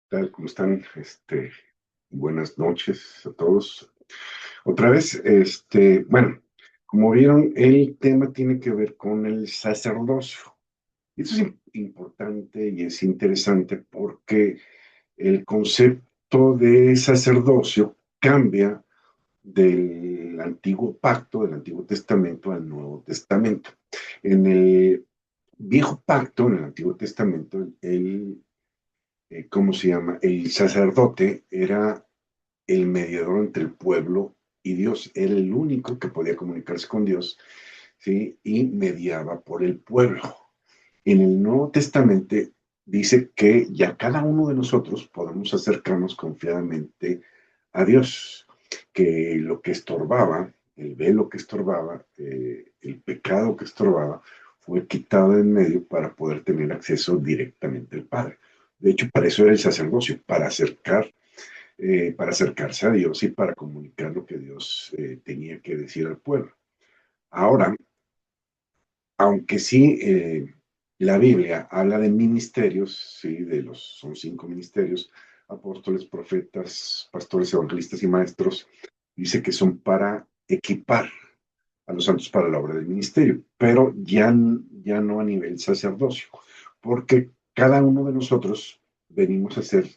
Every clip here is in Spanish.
Tal? ¿Cómo están? Buenas noches a todos. Otra vez, bueno, como vieron, el tema tiene que ver con el sacerdocio. Esto es importante y es interesante porque el concepto de sacerdocio cambia del antiguo pacto, del Antiguo Testamento al Nuevo Testamento. En el viejo pacto, en el Antiguo Testamento, ¿cómo se llama? El sacerdote era el mediador entre el pueblo y Dios. Era el único que podía comunicarse con Dios, ¿sí? Y mediaba por el pueblo. En el Nuevo Testamento dice que ya cada uno de nosotros podemos acercarnos confiadamente a Dios, que lo que estorbaba, el velo que estorbaba, el pecado que estorbaba, fue quitado de en medio para poder tener acceso directamente al Padre. De hecho, para eso era el sacerdocio, para acercarse a Dios y para comunicar lo que Dios tenía que decir al pueblo. Ahora, aunque sí, la Biblia habla de ministerios, sí, son 5 ministerios: apóstoles, profetas, pastores, evangelistas y maestros. Dice que son para equipar a los santos para la obra del ministerio, pero ya no a nivel sacerdocio, porque cada uno de nosotros venimos a ser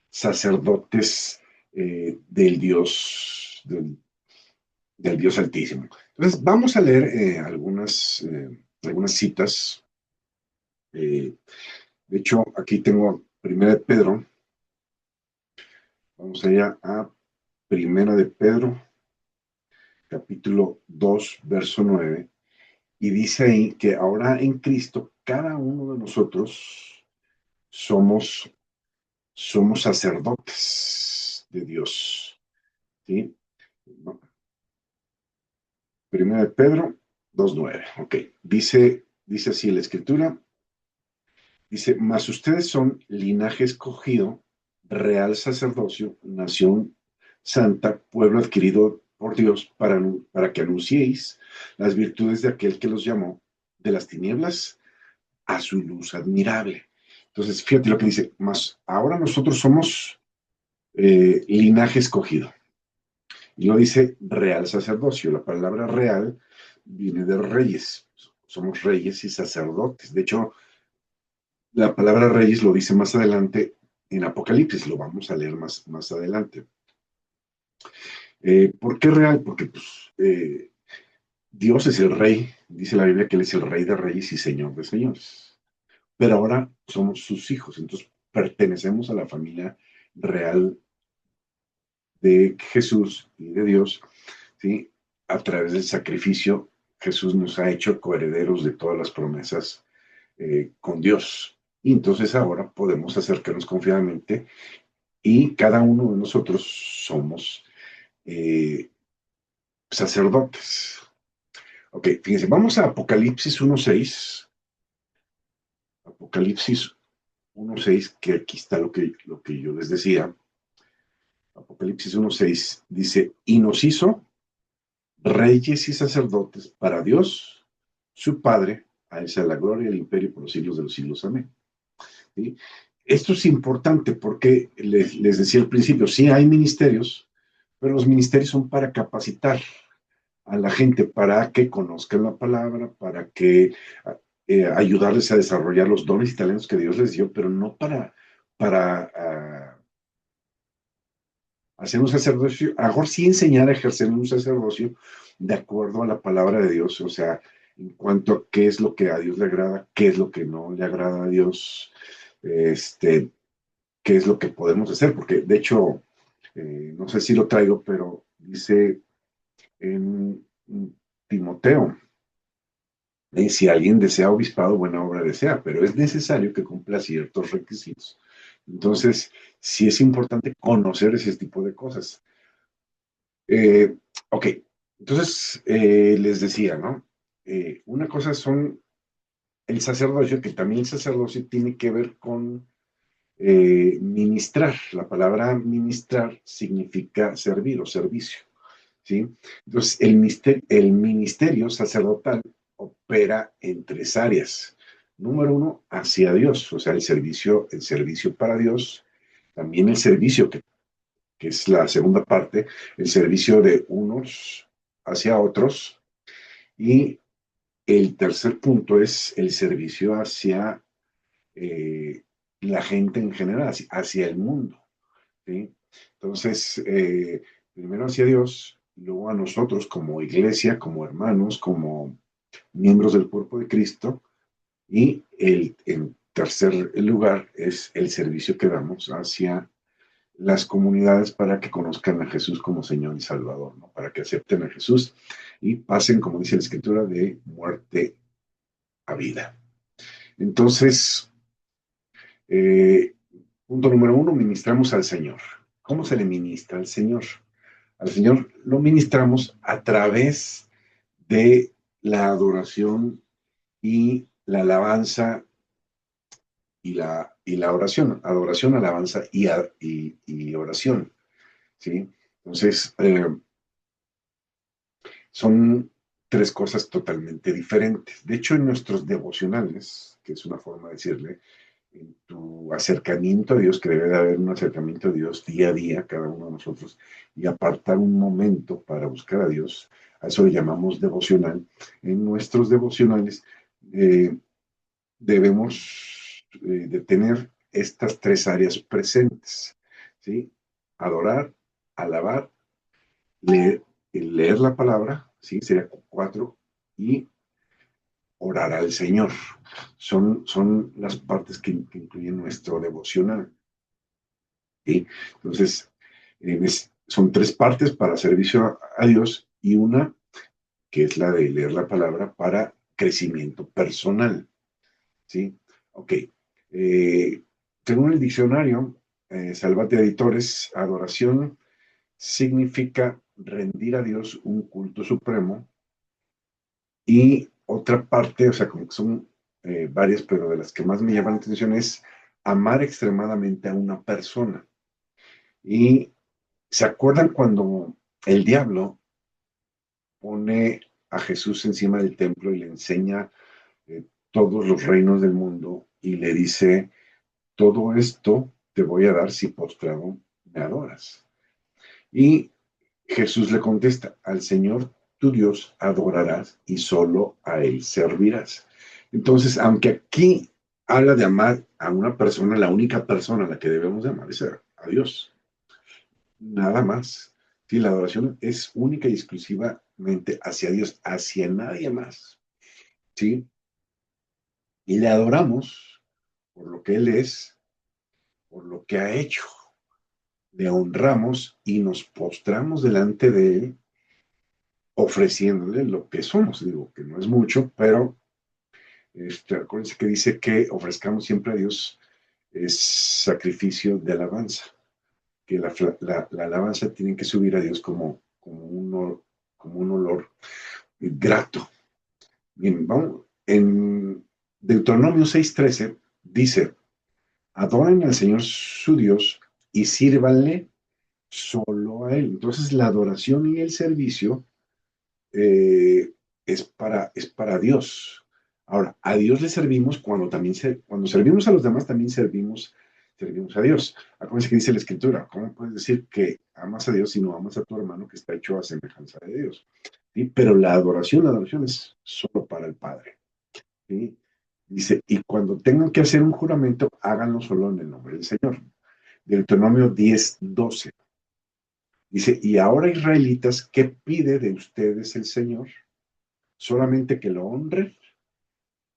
sacerdotes del Dios Altísimo. Entonces, vamos a leer algunas citas. eh, de hecho, aquí tengo Primera de Pedro. Vamos allá a Primera de Pedro, capítulo 2, verso 9. Y dice ahí que ahora en Cristo cada uno de nosotros somos, somos sacerdotes de Dios. ¿Sí? No, Primera de Pedro 2:9. Ok. Dice así la escritura. Dice, mas ustedes son linaje escogido, real sacerdocio, nación santa, pueblo adquirido por Dios para que anunciéis las virtudes de aquel que los llamó de las tinieblas a su luz admirable. Entonces, fíjate lo que dice, mas ahora nosotros somos linaje escogido. Y lo dice real sacerdocio. La palabra real viene de reyes. Somos reyes y sacerdotes. De hecho, la palabra reyes lo dice más adelante en Apocalipsis, lo vamos a leer más adelante. ¿Por qué real? Porque pues, Dios es el rey, dice la Biblia que Él es el rey de reyes y señor de señores. Pero ahora somos sus hijos, entonces pertenecemos a la familia real de Jesús y de Dios, ¿sí? A través del sacrificio, Jesús nos ha hecho coherederos de todas las promesas con Dios. Y entonces ahora podemos acercarnos confiadamente y cada uno de nosotros somos eh, sacerdotes. Ok, fíjense, vamos a Apocalipsis 1:6. Apocalipsis 1:6, que aquí está lo que yo les decía. Apocalipsis 1:6 dice, y nos hizo reyes y sacerdotes para Dios, su Padre, a él sea la gloria y el imperio por los siglos de los siglos. Amén. ¿Sí? Esto es importante porque les decía al principio, sí hay ministerios, pero los ministerios son para capacitar a la gente, para que conozcan la palabra, para que ayudarles a desarrollar los dones y talentos que Dios les dio, pero no para hacer un sacerdocio, a lo mejor sí enseñar a ejercer un sacerdocio de acuerdo a la palabra de Dios, o sea, en cuanto a qué es lo que a Dios le agrada, qué es lo que no le agrada a Dios, este, qué es lo que podemos hacer, porque de hecho, no sé si lo traigo, pero dice en Timoteo, si alguien desea obispado, buena obra desea, pero es necesario que cumpla ciertos requisitos. Entonces, sí es importante conocer ese tipo de cosas. Eh, ok, entonces les decía, ¿no? Una cosa son el sacerdocio, que también el sacerdocio tiene que ver con ministrar. La palabra ministrar significa servir o servicio, ¿sí? Entonces, el ministerio sacerdotal opera en 3 áreas. Número uno, hacia Dios, o sea, el servicio para Dios, también el servicio, que es la segunda parte, el servicio de unos hacia otros, y el tercer punto es el servicio hacia eh, la gente en general, hacia el mundo, ¿sí? Entonces, primero hacia Dios, luego a nosotros como iglesia, como hermanos, como miembros del cuerpo de Cristo, y en tercer lugar es el servicio que damos hacia las comunidades para que conozcan a Jesús como Señor y Salvador, ¿no? Para que acepten a Jesús y pasen, como dice la Escritura, de muerte a vida. Entonces, eh, punto número uno, ministramos al Señor. ¿Cómo se le ministra al Señor? Al Señor lo ministramos a través de la adoración y la alabanza y la oración. Adoración, alabanza y oración, ¿sí? Entonces, son tres cosas totalmente diferentes. De hecho, en nuestros devocionales, que es una forma de decirle, en tu acercamiento a Dios, que debe de haber un acercamiento a Dios día a día, cada uno de nosotros, y apartar un momento para buscar a Dios, a eso le llamamos devocional. En nuestros devocionales eh, debemos de tener estas tres áreas presentes, ¿sí? Adorar, alabar, leer la palabra, ¿sí? Sería cuatro, y orar al Señor. Son las partes que incluyen nuestro devocional, ¿sí? Entonces, son tres partes para servicio a Dios y una que es la de leer la palabra para crecimiento personal, ¿sí? Ok. Eh, Según el diccionario, Salvate Editores, adoración significa rendir a Dios un culto supremo. Y otra parte, o sea, como que son varias, pero de las que más me llaman la atención es amar extremadamente a una persona. Y se acuerdan cuando el diablo pone a Jesús encima del templo y le enseña todos los reinos del mundo y le dice, todo esto te voy a dar si postrado me adoras. Y Jesús le contesta, al Señor tu Dios adorarás y solo a Él servirás. Entonces, aunque aquí habla de amar a una persona, la única persona a la que debemos de amar es a Dios, nada más. Sí, la adoración es única y exclusivamente hacia Dios, hacia nadie más. ¿Sí? Y le adoramos por lo que Él es, por lo que ha hecho. Le honramos y nos postramos delante de Él ofreciéndole lo que somos. Digo que no es mucho, pero acuérdense que dice que ofrezcamos siempre a Dios es sacrificio de alabanza, que la alabanza tiene que subir a Dios como un olor grato. Bien, vamos, en Deuteronomio 6:13 dice, adoren al Señor su Dios y sírvanle solo a Él. Entonces la adoración y el servicio eh, es para Dios. Ahora, a Dios le servimos cuando servimos a los demás, también servimos a Dios. Acuérdense que dice la Escritura, ¿cómo puedes decir que amas a Dios si no amas a tu hermano que está hecho a semejanza de Dios? ¿Sí? Pero la adoración es solo para el Padre. ¿Sí? Dice, y cuando tengan que hacer un juramento, háganlo solo en el nombre del Señor. Deuteronomio 10:12. Dice, y ahora israelitas, ¿qué pide de ustedes el Señor? Solamente que lo honren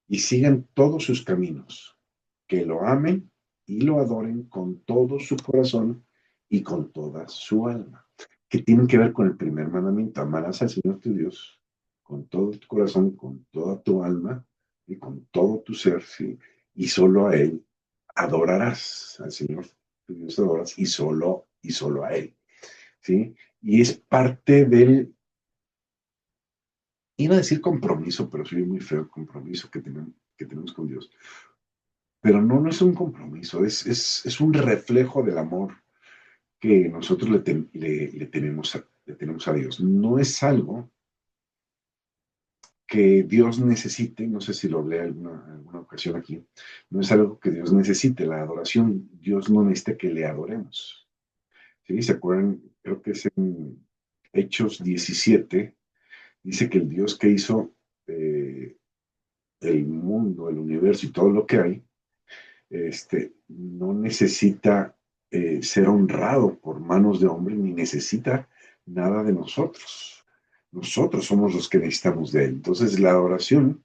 y sigan todos sus caminos, que lo amen y lo adoren con todo su corazón y con toda su alma, que tienen que ver con el primer mandamiento, amarás al Señor tu Dios con todo tu corazón, con toda tu alma y con todo tu ser, ¿sí? Y solo a Él adorarás, al Señor tu Dios adoras y solo a Él, ¿sí? Y es parte del, iba a decir compromiso, pero soy muy feo, compromiso que tenemos con Dios. Pero no es un compromiso, es un reflejo del amor que nosotros le tenemos a Dios. No es algo que Dios necesite, no sé si lo hablé alguna ocasión aquí, no es algo que Dios necesite, la adoración, Dios no necesita que le adoremos. ¿Sí? ¿Se acuerdan? Creo que es en Hechos 17, dice que el Dios que hizo el mundo, el universo y todo lo que hay, no necesita ser honrado por manos de hombre, ni necesita nada de nosotros. Nosotros somos los que necesitamos de él. Entonces, la adoración,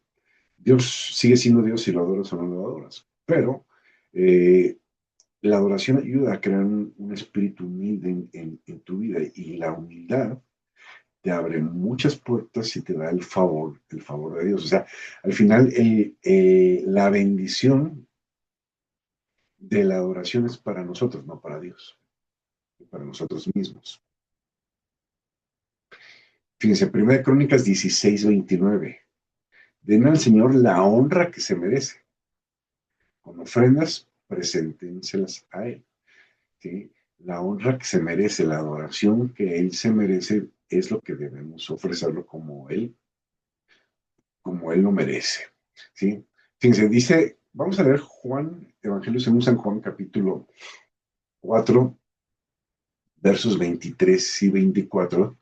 Dios sigue siendo Dios si lo adoras o no lo adoras. Pero eh, la adoración ayuda a crear un espíritu humilde en tu vida, y la humildad te abre muchas puertas y te da el favor de Dios. O sea, al final la bendición de la adoración es para nosotros, no para Dios, para nosotros mismos. Fíjense, 1 Crónicas 16:29. Den al Señor la honra que se merece. Con ofrendas, preséntenselas a Él. ¿Sí? La honra que se merece, la adoración que Él se merece, es lo que debemos ofrecerlo como Él lo merece. ¿Sí? Fíjense, dice, vamos a leer Juan, Evangelio según San Juan, capítulo 4, versos 23 y 24.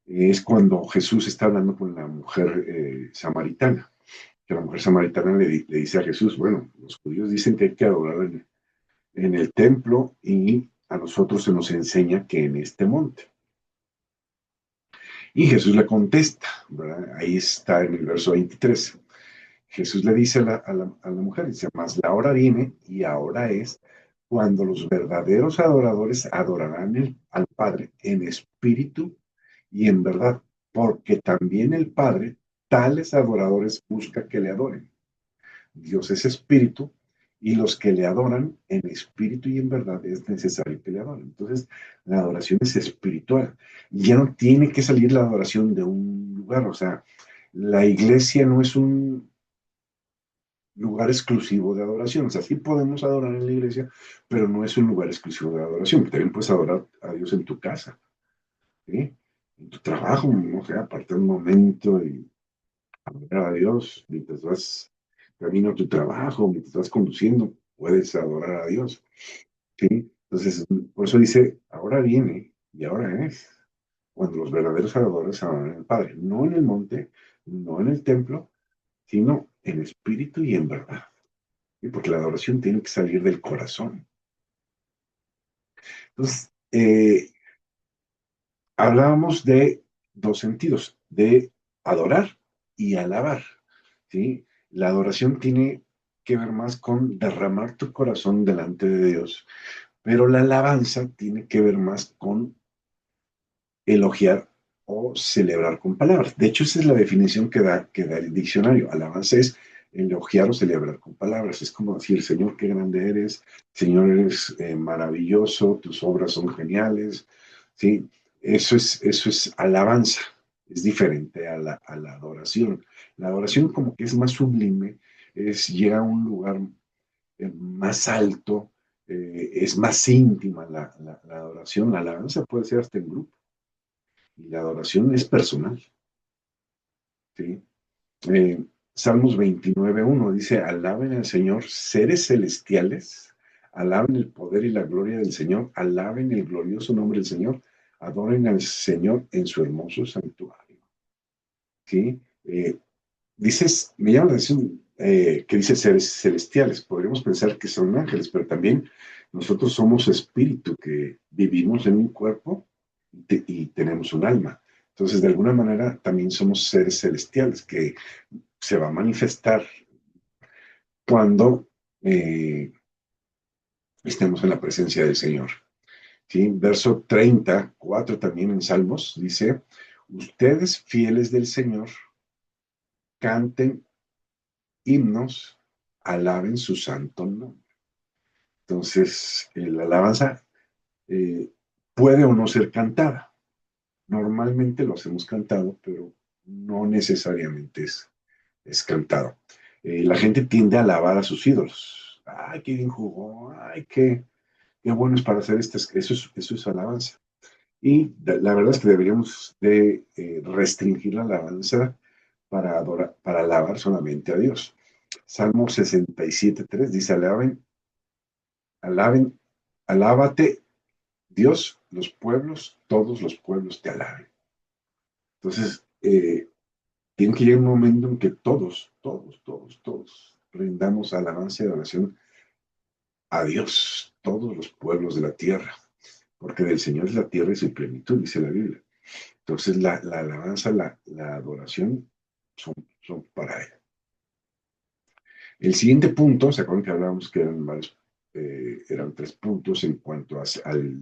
Es cuando Jesús está hablando con la mujer samaritana. Que la mujer samaritana le dice a Jesús, bueno, los judíos dicen que hay que adorar en el templo, y a nosotros se nos enseña que en este monte. Y Jesús le contesta, ¿verdad? Ahí está en el verso 23. Jesús le dice a la mujer, dice, mas la hora viene y ahora es cuando los verdaderos adoradores adorarán al Padre en espíritu y en verdad, porque también el Padre tales adoradores busca que le adoren. Dios es espíritu, y los que le adoran en espíritu y en verdad es necesario que le adoren. Entonces, la adoración es espiritual. Ya no tiene que salir la adoración de un lugar. O sea, la iglesia no es un lugar exclusivo de adoración. O sea, sí podemos adorar en la iglesia, pero no es un lugar exclusivo de adoración. También puedes adorar a Dios en tu casa, ¿sí? En tu trabajo, no sé, aparte un momento y adorar a Dios mientras vas camino a tu trabajo, mientras vas conduciendo, puedes adorar a Dios, ¿sí? Entonces, por eso dice, ahora viene y ahora es cuando los verdaderos adoradores adoran al Padre, no en el monte, no en el templo, sino en espíritu y en verdad. ¿Sí? Porque la adoración tiene que salir del corazón. Entonces, hablábamos de dos sentidos, de adorar y alabar, ¿sí? La adoración tiene que ver más con derramar tu corazón delante de Dios, pero la alabanza tiene que ver más con elogiar o celebrar con palabras. De hecho, esa es la definición que da el diccionario. Alabanza es elogiar o celebrar con palabras. Es como decir, Señor, qué grande eres, Señor, eres maravilloso, tus obras son geniales, ¿sí? Eso es alabanza, es diferente a la adoración. La adoración como que es más sublime, llega a un lugar más alto, es más íntima la adoración. La alabanza puede ser hasta en grupo, y la adoración es personal, ¿sí? Eh, Salmos 29:1 dice, alaben al Señor seres celestiales, alaben el poder y la gloria del Señor, alaben el glorioso nombre del Señor, adoren al Señor en su hermoso santuario, ¿sí? Me llama la atención que dice seres celestiales. Podríamos pensar que son ángeles, pero también nosotros somos espíritu que vivimos en un cuerpo y tenemos un alma. Entonces, de alguna manera, también somos seres celestiales que se va a manifestar cuando estemos en la presencia del Señor. ¿Sí? Verso 34 también en Salmos dice, ustedes fieles del Señor, canten himnos, alaben su santo nombre. Entonces, la alabanza eh, puede o no ser cantada. Normalmente lo hacemos cantado, pero no necesariamente es cantado. La gente tiende a alabar a sus ídolos. Ay, qué bien jugó, ay, qué bueno es para hacer eso es alabanza. Y la verdad es que deberíamos de restringir la alabanza para adorar, para alabar solamente a Dios. Salmo 67:3 dice, alaben, alábate Dios, los pueblos, todos los pueblos te alaben. Entonces, tiene que llegar un momento en que todos rindamos alabanza y adoración a Dios, todos los pueblos de la tierra, porque del Señor es la tierra y su plenitud, dice la Biblia. Entonces, la alabanza, la adoración son para Él. El siguiente punto, ¿se acuerdan que hablábamos que eran 3 puntos en cuanto al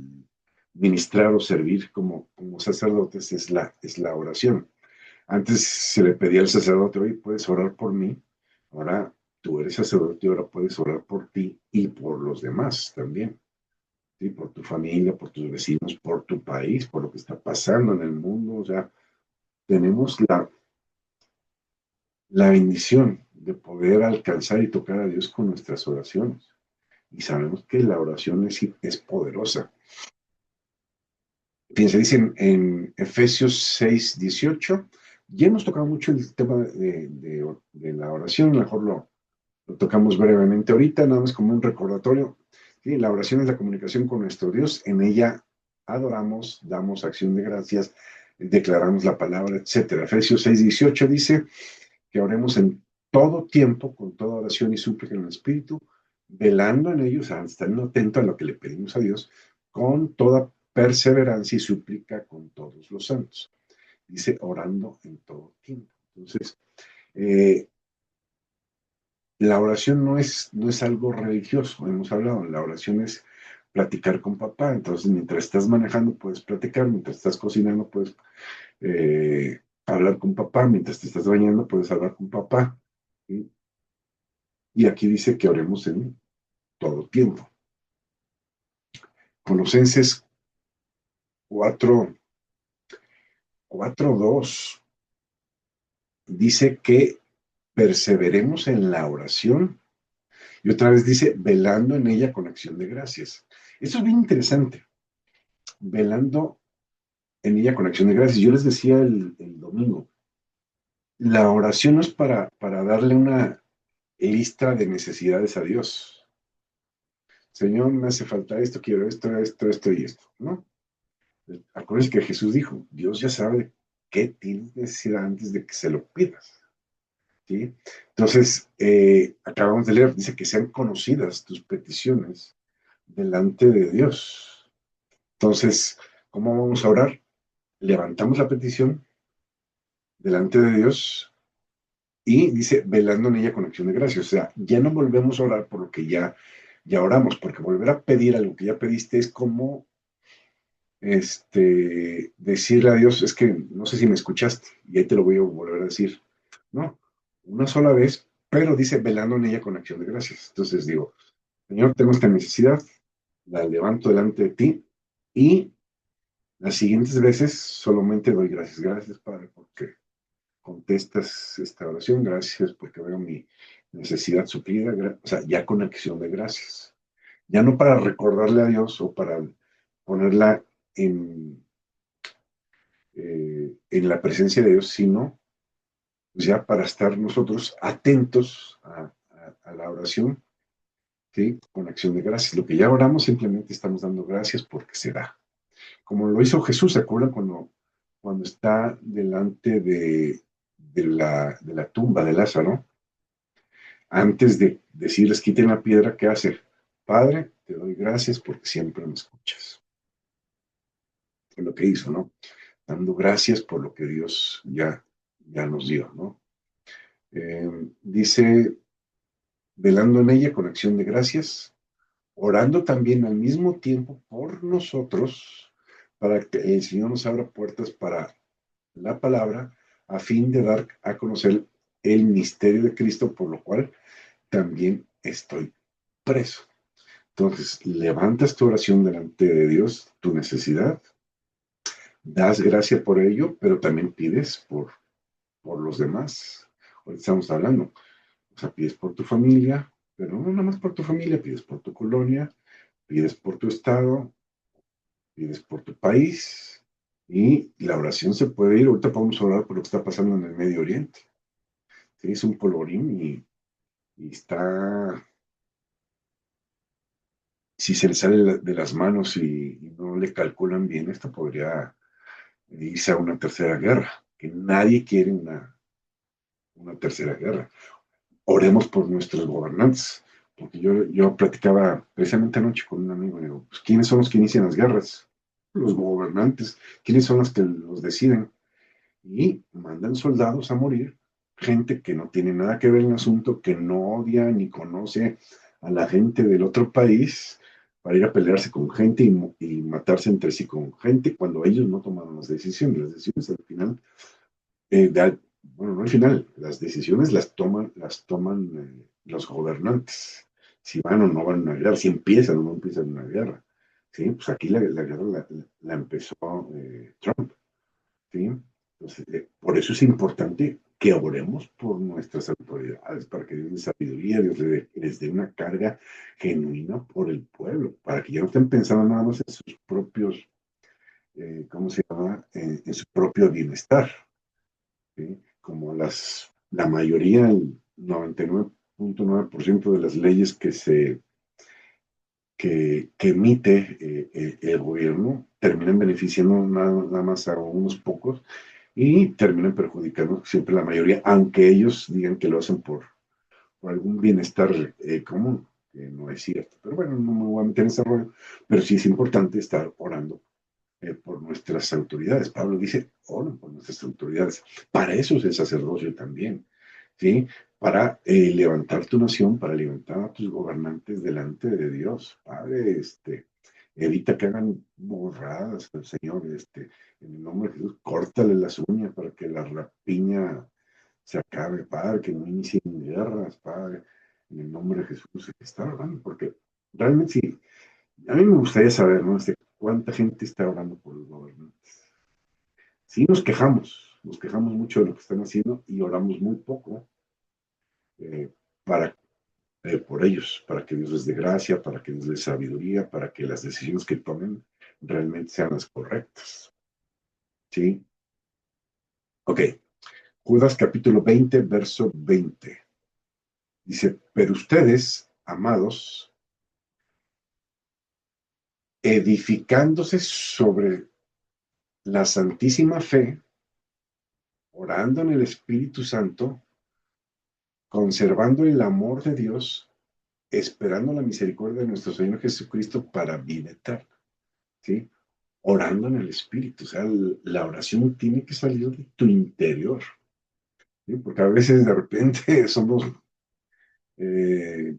ministrar o servir como sacerdotes? Es la oración. Antes se le pedía al sacerdote, oye, puedes orar por mí. Ahora tú eres sacerdote y ahora puedes orar por ti y por los demás también. ¿Sí? Por tu familia, por tus vecinos, por tu país, por lo que está pasando en el mundo. O sea, tenemos la bendición de poder alcanzar y tocar a Dios con nuestras oraciones. Y sabemos que la oración es poderosa. Fíjense, dice en Efesios 6:18, ya hemos tocado mucho el tema de la oración, mejor lo tocamos brevemente ahorita, nada más como un recordatorio. Sí, la oración es la comunicación con nuestro Dios, en ella adoramos, damos acción de gracias, declaramos la palabra, etcétera. Efesios 6:18 dice que oremos en todo tiempo, con toda oración y súplica en el Espíritu, velando en ellos, estando atentos a lo que le pedimos a Dios, con toda perseverancia y súplica con todos los santos. Dice orando en todo tiempo. Entonces, eh, la oración no es algo religioso, hemos hablado, la oración es platicar con papá, entonces mientras estás manejando puedes platicar, mientras estás cocinando puedes hablar con papá, mientras te estás bañando puedes hablar con papá. ¿Sí? Y aquí dice que oremos en todo tiempo. Colosenses 4:2 dice que perseveremos en la oración y otra vez dice velando en ella con acción de gracias. Eso es bien interesante, velando en ella con acción de gracias. Yo les decía el domingo, la oración no es para darle una lista de necesidades a Dios. Señor, me hace falta esto, quiero esto y esto, ¿no? Acuérdense que Jesús dijo, Dios ya sabe qué tienes necesidad antes de que se lo pidas. ¿Sí? Entonces, acabamos de leer, dice que sean conocidas tus peticiones delante de Dios. Entonces, ¿cómo vamos a orar? Levantamos la petición delante de Dios y dice, velando en ella con acción de gracias. O sea, ya no volvemos a orar por lo que ya oramos, porque volver a pedir algo que ya pediste es como decirle a Dios, es que no sé si me escuchaste, y ahí te lo voy a volver a decir. No, una sola vez, pero dice velando en ella con acción de gracias. Entonces digo, Señor, tengo esta necesidad, la levanto delante de ti, y las siguientes veces solamente doy gracias. Gracias, Padre, porque contestas esta oración, gracias porque veo mi necesidad suplida, o sea, ya con acción de gracias. Ya no para recordarle a Dios o para ponerla en la presencia de Dios, sino pues, ya para estar nosotros atentos a la oración, ¿sí? Con acción de gracias. Lo que ya oramos simplemente estamos dando gracias porque se da. Como lo hizo Jesús, ¿se acuerdan cuando está delante de la tumba de Lázaro? Antes de decirles quiten la piedra, ¿qué hace? Padre, te doy gracias porque siempre me escuchas. Es lo que hizo, ¿no? Dando gracias por lo que Dios ya nos dio, ¿no? Dice, velando en ella con acción de gracias, orando también al mismo tiempo por nosotros, para que el Señor nos abra puertas para la palabra, a fin de dar a conocer el misterio de Cristo, por lo cual también estoy preso. Entonces, levantas tu oración delante de Dios, tu necesidad, das gracia por ello, pero también pides por los demás. Hoy estamos hablando, o sea, pides por tu familia, pero no nada más por tu familia, pides por tu colonia, pides por tu estado, pides por tu país, y la oración se puede ir. Ahorita podemos orar por lo que está pasando en el Medio Oriente. ¿sí? Es un polvorín y está, si se le sale de las manos y no le calculan bien, esto podría irse a una tercera guerra, que nadie quiere una tercera guerra. Oremos por nuestros gobernantes, porque yo platicaba precisamente anoche con un amigo, y digo, pues, ¿quiénes son los que inician las guerras? Los gobernantes. ¿Quiénes son los que los deciden? Y mandan soldados a morir, gente que no tiene nada que ver en el asunto, que no odia ni conoce a la gente del otro país, para ir a pelearse con gente y matarse entre sí con gente cuando ellos no tomaron las decisiones. Las decisiones al final, bueno, no al final, las decisiones las toman los gobernantes, si van o no van a una guerra, si empiezan o no empiezan una guerra. ¿Sí? Pues aquí la guerra la empezó Trump. ¿Sí? Entonces, por eso es importante que oremos por nuestras autoridades, para que Dios les sabiduría, Dios les dé una carga genuina por el pueblo, para que ya no estén pensando nada más en sus propios, ¿cómo se llama? En su propio bienestar, ¿sí? Como la mayoría, el 99.9% de las leyes que emite el gobierno terminan beneficiando nada más a unos pocos y terminan perjudicando siempre la mayoría, aunque ellos digan que lo hacen por algún bienestar común, que no es cierto. Pero bueno, no me voy a meter en ese rollo, pero sí es importante estar orando por nuestras autoridades. Pablo dice, oren por nuestras autoridades. Para eso es el sacerdocio también, ¿sí? Para levantar tu nación, para levantar a tus gobernantes delante de Dios. Padre, evita que hagan borradas al Señor, en el nombre de Jesús, córtale las uñas para que la rapiña se acabe, Padre, que no inicien guerras, Padre, en el nombre de Jesús. Está orando, porque realmente sí, a mí me gustaría saber, ¿no? ¿Cuánta gente está orando por los gobernantes? Sí, nos quejamos mucho de lo que están haciendo y oramos muy poco eh, para, por ellos, para que Dios les dé gracia, para que Dios les dé sabiduría, para que las decisiones que tomen realmente sean las correctas. ¿Sí? Ok, Judas capítulo 20, verso 20. Dice, pero ustedes, amados, edificándose sobre la santísima fe, orando en el Espíritu Santo, conservando el amor de Dios, esperando la misericordia de nuestro Señor Jesucristo para vida eterna, ¿sí? Orando en el Espíritu, o sea, la oración tiene que salir de tu interior, ¿sí? Porque a veces de repente somos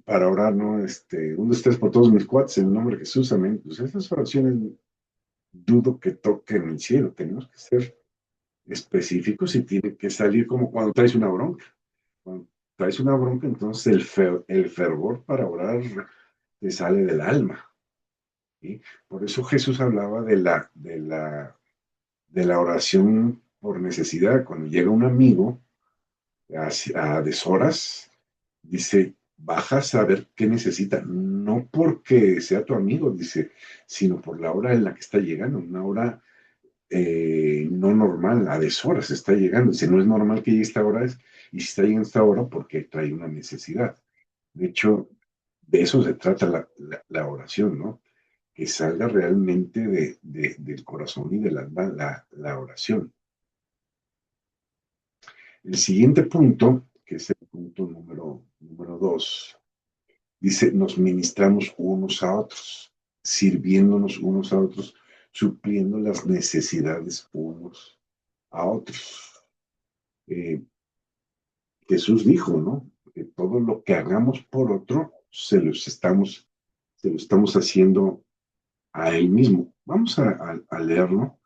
para orar, ¿no? Un, dos, tres por todos mis cuates, en el nombre de Jesús, amén. Pues esas oraciones dudo que toquen el cielo, tenemos que ser específicos y tiene que salir como cuando traes una bronca. Cuando traes una bronca, entonces el fervor para orar te sale del alma. ¿Sí? Por eso Jesús hablaba de la oración por necesidad. Cuando llega un amigo a deshoras, dice, baja a saber qué necesita, no porque sea tu amigo, dice, sino por la hora en la que está llegando, una hora no normal, a deshoras está llegando. Dice, no es normal que llegue a esta hora, y si está llegando a esta hora, porque trae una necesidad. De hecho, de eso se trata la oración, ¿no? Que salga realmente del corazón y del alma la oración. El siguiente punto, que es el punto número 2, dice, nos ministramos unos a otros, sirviéndonos unos a otros, supliendo las necesidades unos a otros. Eh, Jesús dijo, ¿no? Que todo lo que hagamos por otro, se lo estamos haciendo a él mismo. Vamos a leerlo.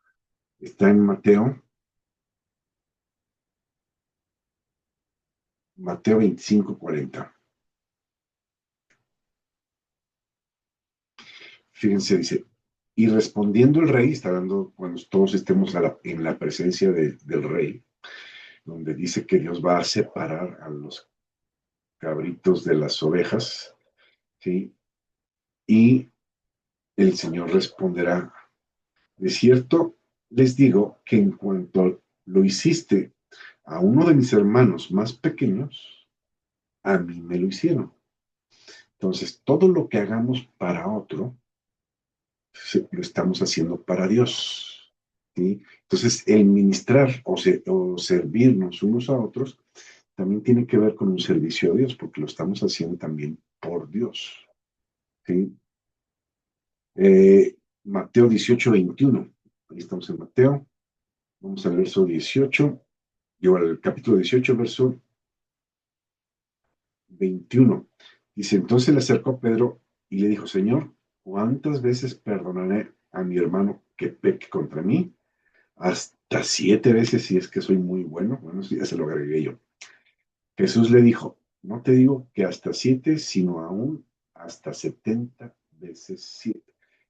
Está en Mateo 25:40. Fíjense, dice, y respondiendo el rey, está dando cuando todos estemos en la presencia del rey, donde dice que Dios va a separar a los cabritos de las ovejas, ¿sí? Y el Señor responderá, de cierto les digo que en cuanto lo hiciste a uno de mis hermanos más pequeños, a mí me lo hicieron. Entonces, todo lo que hagamos para otro, lo estamos haciendo para Dios. ¿Sí? Entonces, el ministrar o servirnos unos a otros también tiene que ver con un servicio a Dios, porque lo estamos haciendo también por Dios. ¿Sí? Mateo 18:21. Ahí estamos en Mateo. Vamos al verso 18. Yo al capítulo 18, verso 21. Dice, entonces le acercó a Pedro y le dijo, Señor, ¿cuántas veces perdonaré a mi hermano que peque contra mí? Hasta 7 veces si es que soy muy bueno. Bueno, sí, ya se lo agregué yo. Jesús le dijo, no te digo que hasta 7, sino aún hasta 70 veces 7.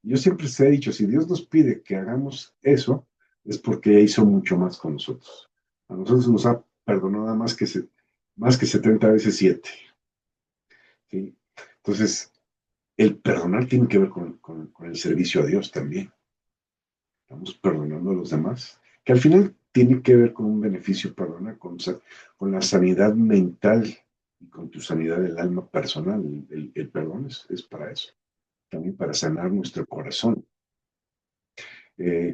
Yo siempre se he dicho, si Dios nos pide que hagamos eso, es porque ya hizo mucho más con nosotros. A nosotros nos ha perdonado más que 70 veces 7. ¿Sí? Entonces, el perdonar tiene que ver con el servicio a Dios también. Estamos perdonando a los demás, que al final tiene que ver con un beneficio, perdonar, con la sanidad mental y con tu sanidad del alma personal. El perdón es para eso, también para sanar nuestro corazón.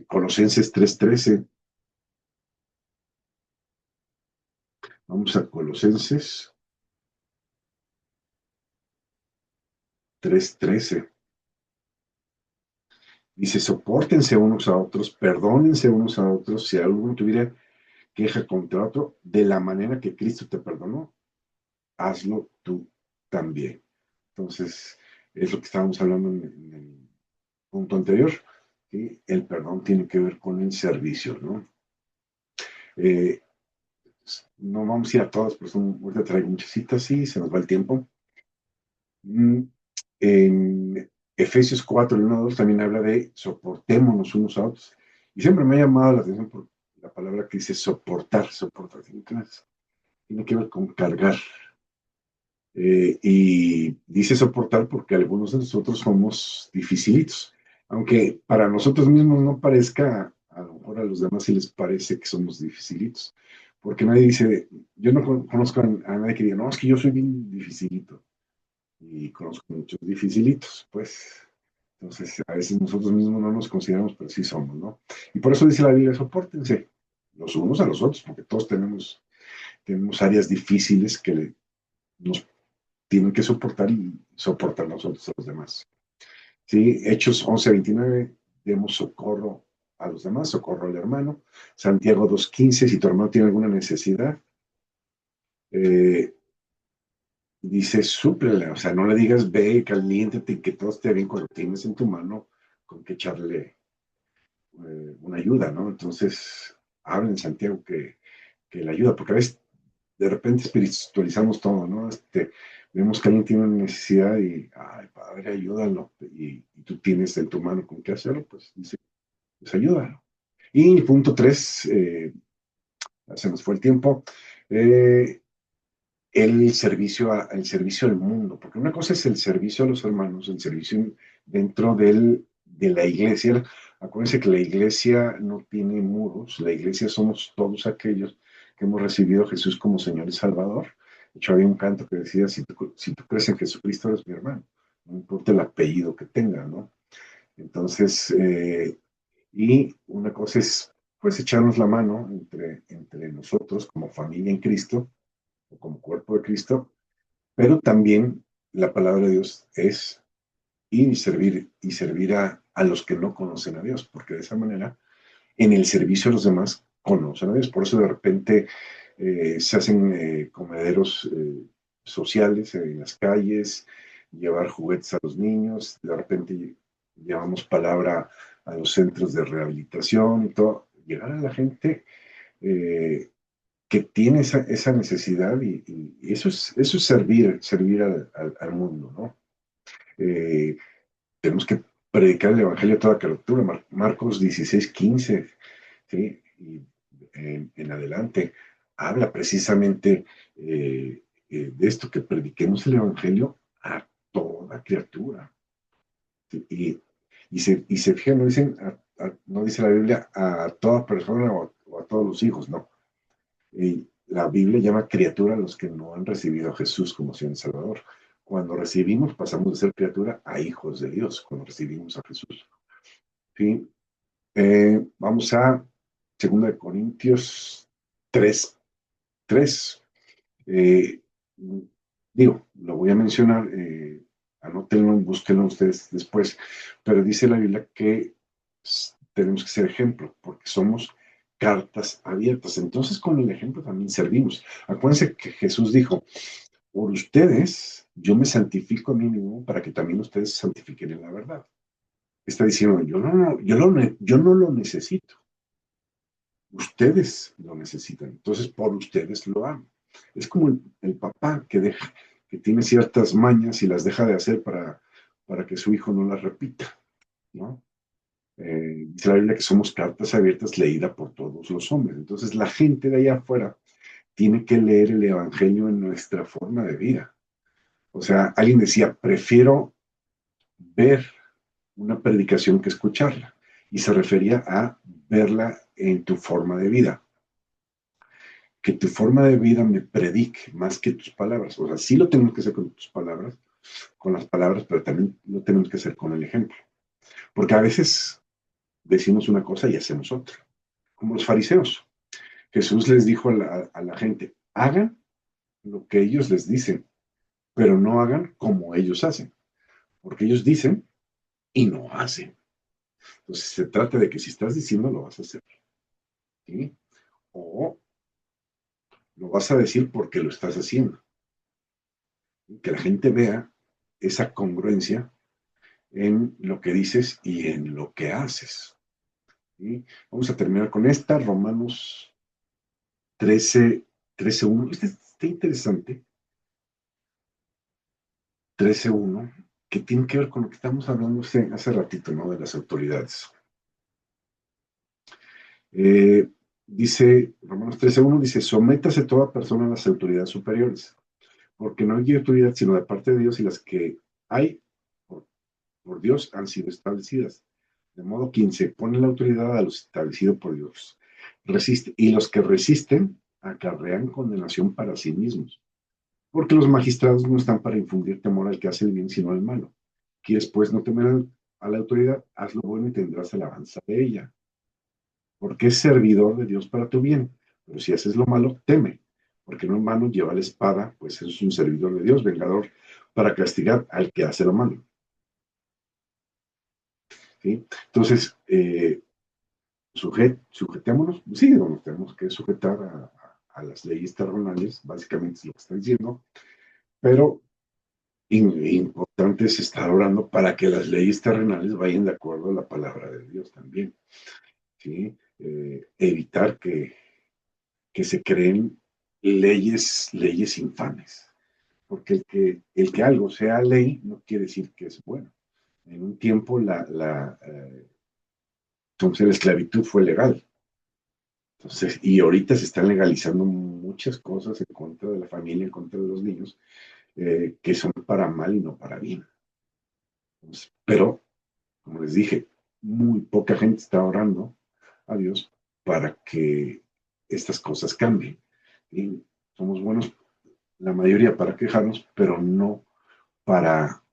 Colosenses 3:13, vamos a Colosenses 3:13. Dice, sopórtense unos a otros, perdónense unos a otros, si alguno tuviera queja contra otro, de la manera que Cristo te perdonó, hazlo tú también. Entonces, es lo que estábamos hablando en el punto anterior, que el perdón tiene que ver con el servicio, ¿no? Eh, no vamos a ir a todas, pero ahorita traigo muchas citas y se nos va el tiempo. Mm, En Efesios 4, el 1 2 también habla de soportémonos unos a otros. Y siempre me ha llamado la atención por la palabra que dice soportar. Tiene que ver con cargar. Y dice soportar porque algunos de nosotros somos dificilitos. Aunque para nosotros mismos no parezca, a lo mejor a los demás sí les parece que somos dificilitos. Porque nadie dice, yo no conozco a nadie que diga, no, es que yo soy bien dificilito. Y conozco muchos dificilitos, pues. Entonces, a veces nosotros mismos no nos consideramos, pero sí somos, ¿no? Y por eso dice la Biblia, soportense los unos a los otros, porque todos tenemos áreas difíciles que nos tienen que soportar y soportar nosotros a los demás. ¿Sí? Hechos 11:29, demos socorro a los demás, socorro al hermano. Santiago 2:15, si tu hermano tiene alguna necesidad, eh, dice, súplele, o sea, no le digas, ve, caliéntate y que todo esté bien cuando tienes en tu mano con que echarle una ayuda, ¿no? Entonces, habla en Santiago que la ayuda, porque a veces de repente espiritualizamos todo, ¿no? Vemos que alguien tiene una necesidad y, ay, padre, ayúdalo. Y tú tienes en tu mano con qué hacerlo, pues dice, pues ayúdalo. Y punto 3, se nos fue el tiempo, eh, el servicio al mundo, porque una cosa es el servicio a los hermanos, el servicio dentro de la iglesia. Acuérdense que la iglesia no tiene muros, la iglesia somos todos aquellos que hemos recibido a Jesús como Señor y Salvador. De hecho, había un canto que decía, si tú crees en Jesucristo, eres mi hermano, no importa el apellido que tenga, ¿no? Entonces, y una cosa es, pues, echarnos la mano entre nosotros como familia en Cristo, o como cuerpo de Cristo, pero también la palabra de Dios es ir y servir a los que no conocen a Dios, porque de esa manera, en el servicio a los demás, conocen a Dios. Por eso de repente se hacen comederos sociales en las calles, llevar juguetes a los niños, de repente llevamos palabra a los centros de rehabilitación y todo, llegar a la gente que tiene esa necesidad y eso es servir al mundo, ¿no? Eh, Tenemos que predicar el Evangelio a toda criatura, Marcos 16:15, ¿sí? Y en adelante habla precisamente de esto, que prediquemos el Evangelio a toda criatura. ¿Sí? Y se fijan, no dice la Biblia a toda persona o a todos los hijos, no. la Biblia llama criatura a los que no han recibido a Jesús como Señor y Salvador. Cuando recibimos, pasamos de ser criatura a hijos de Dios, cuando recibimos a Jesús. ¿Sí? Vamos a 2 Corintios 3:3. Eh, Digo, lo voy a mencionar, anótenlo, búsquenlo ustedes después, pero dice la Biblia que tenemos que ser ejemplo, porque somos cartas abiertas. Entonces, con el ejemplo también servimos. Acuérdense que Jesús dijo, por ustedes yo me santifico a mí mismo para que también ustedes se santifiquen en la verdad. Está diciendo, yo no lo necesito. Ustedes lo necesitan, entonces por ustedes lo hago. Es como el papá que tiene ciertas mañas y las deja de hacer para que su hijo no las repita, ¿no? Dice la Biblia que somos cartas abiertas leídas por todos los hombres. Entonces la gente de allá afuera tiene que leer el Evangelio en nuestra forma de vida. O sea, alguien decía, prefiero ver una predicación que escucharla. Y se refería a verla en tu forma de vida. Que tu forma de vida me predique más que tus palabras. O sea, sí lo tenemos que hacer con tus palabras, con las palabras, pero también lo tenemos que hacer con el ejemplo. Porque a veces decimos una cosa y hacemos otra. Como los fariseos. Jesús les dijo a la gente, hagan lo que ellos les dicen, pero no hagan como ellos hacen. Porque ellos dicen y no hacen. Entonces se trata de que si estás diciendo, lo vas a hacer. ¿Sí? O lo vas a decir porque lo estás haciendo. Que la gente vea esa congruencia en lo que dices y en lo que haces. ¿Sí? Vamos a terminar con esta, Romanos 13:1. Este está interesante, 13:1, que tiene que ver con lo que estamos hablando hace ratito, ¿no? De las autoridades. Eh, Dice, Romanos 13:1, dice, sométase toda persona a las autoridades superiores, porque no hay autoridad sino de parte de Dios y las que hay por, por Dios han sido establecidas. De modo que quien se pone la autoridad a lo establecido por Dios. Resiste, y los que resisten acarrean condenación para sí mismos. Porque los magistrados no están para infundir temor al que hace el bien, sino al malo. ¿Quieres pues no temer a la autoridad? Haz lo bueno y tendrás alabanza de ella. Porque es servidor de Dios para tu bien. Pero si haces lo malo, teme. Porque no en vano lleva la espada, pues es un servidor de Dios, vengador, para castigar al que hace lo malo. ¿Sí? Entonces, sujetémonos, sí, nos tenemos que sujetar a las leyes terrenales, básicamente es lo que está diciendo, pero importante es estar orando para que las leyes terrenales vayan de acuerdo a la palabra de Dios también, ¿sí? Evitar que se creen leyes infames, porque el que algo sea ley no quiere decir que es bueno. En un tiempo entonces la esclavitud fue legal. Entonces, y ahorita se están legalizando muchas cosas en contra de la familia, en contra de los niños, que son para mal y no para bien. Entonces, pero, como les dije, muy poca gente está orando a Dios para que estas cosas cambien. Y somos buenos, la mayoría, para quejarnos, pero no para,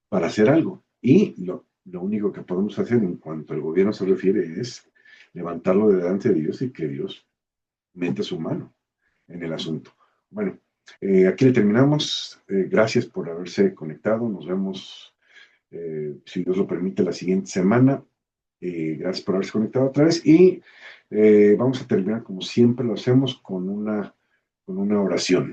para hacer algo. Y lo único que podemos hacer en cuanto al gobierno se refiere es levantarlo delante de Dios y que Dios meta su mano en el asunto. Bueno, aquí le terminamos. Gracias por haberse conectado. Nos vemos, si Dios lo permite, la siguiente semana. Gracias por haberse conectado otra vez. Y vamos a terminar, como siempre lo hacemos, con una oración.